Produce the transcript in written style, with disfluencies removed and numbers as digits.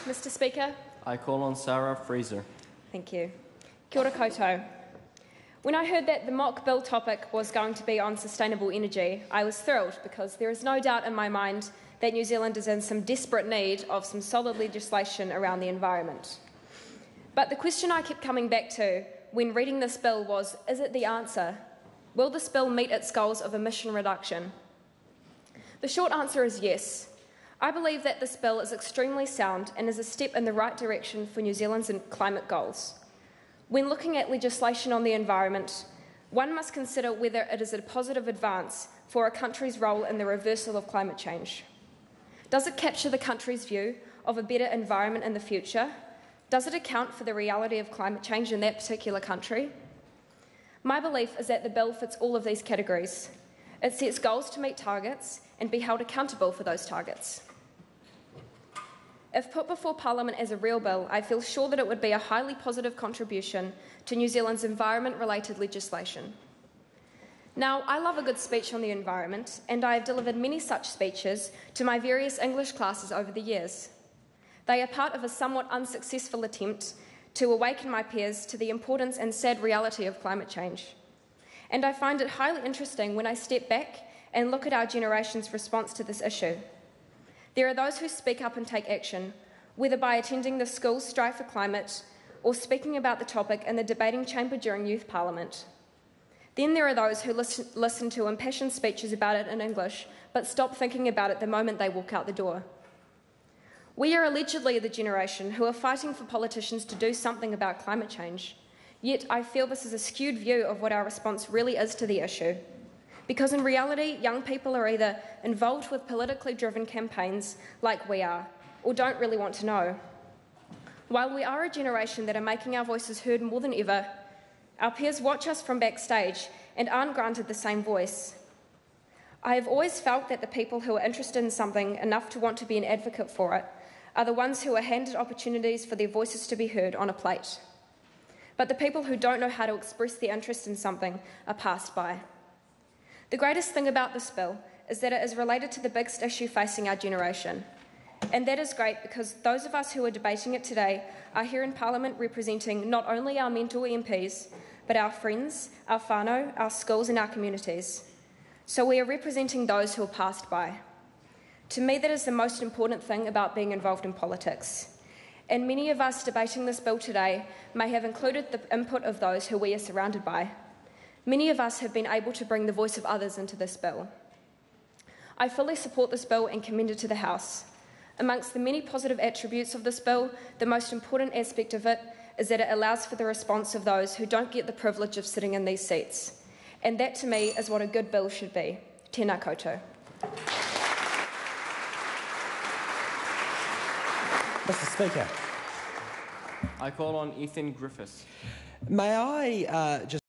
Mr Speaker. I call on Sarah Fraser. Thank you. Kia ora koutou. When I heard that the mock bill topic was going to be on sustainable energy, I was thrilled because there is no doubt in my mind that New Zealand is in some desperate need of some solid legislation around the environment. But the question I kept coming back to when reading this bill was, is it the answer? Will this bill meet its goals of emission reduction? The short answer is yes. I believe that this bill is extremely sound and is a step in the right direction for New Zealand's climate goals. When looking at legislation on the environment, one must consider whether it is a positive advance for a country's role in the reversal of climate change. Does it capture the country's view of a better environment in the future? Does it account for the reality of climate change in that particular country? My belief is that the bill fits all of these categories. It sets goals to meet targets and be held accountable for those targets. If put before Parliament as a real bill, I feel sure that it would be a highly positive contribution to New Zealand's environment-related legislation. Now, I love a good speech on the environment, and I have delivered many such speeches to my various English classes over the years. They are part of a somewhat unsuccessful attempt to awaken my peers to the importance and sad reality of climate change. And I find it highly interesting when I step back and look at our generation's response to this issue. There are those who speak up and take action, whether by attending the school's Strive for Climate or speaking about the topic in the debating chamber during Youth Parliament. Then there are those who listen to impassioned speeches about it in English, but stop thinking about it the moment they walk out the door. We are allegedly the generation who are fighting for politicians to do something about climate change, yet I feel this is a skewed view of what our response really is to the issue. Because in reality, young people are either involved with politically driven campaigns like we are, or don't really want to know. While we are a generation that are making our voices heard more than ever, our peers watch us from backstage and aren't granted the same voice. I have always felt that the people who are interested in something enough to want to be an advocate for it are the ones who are handed opportunities for their voices to be heard on a plate. But the people who don't know how to express their interest in something are passed by. The greatest thing about this bill is that it is related to the biggest issue facing our generation. And that is great because those of us who are debating it today are here in Parliament representing not only our mentor MPs, but our friends, our whānau, our schools and our communities. So we are representing those who are passed by. To me, that is the most important thing about being involved in politics. And many of us debating this bill today may have included the input of those who we are surrounded by. Many of us have been able to bring the voice of others into this bill. I fully support this bill and commend it to the House. Amongst the many positive attributes of this bill, the most important aspect of it is that it allows for the response of those who don't get the privilege of sitting in these seats. And that, to me, is what a good bill should be. Tēnā koutou. Mr Speaker. I call on Ethan Griffiths. May I just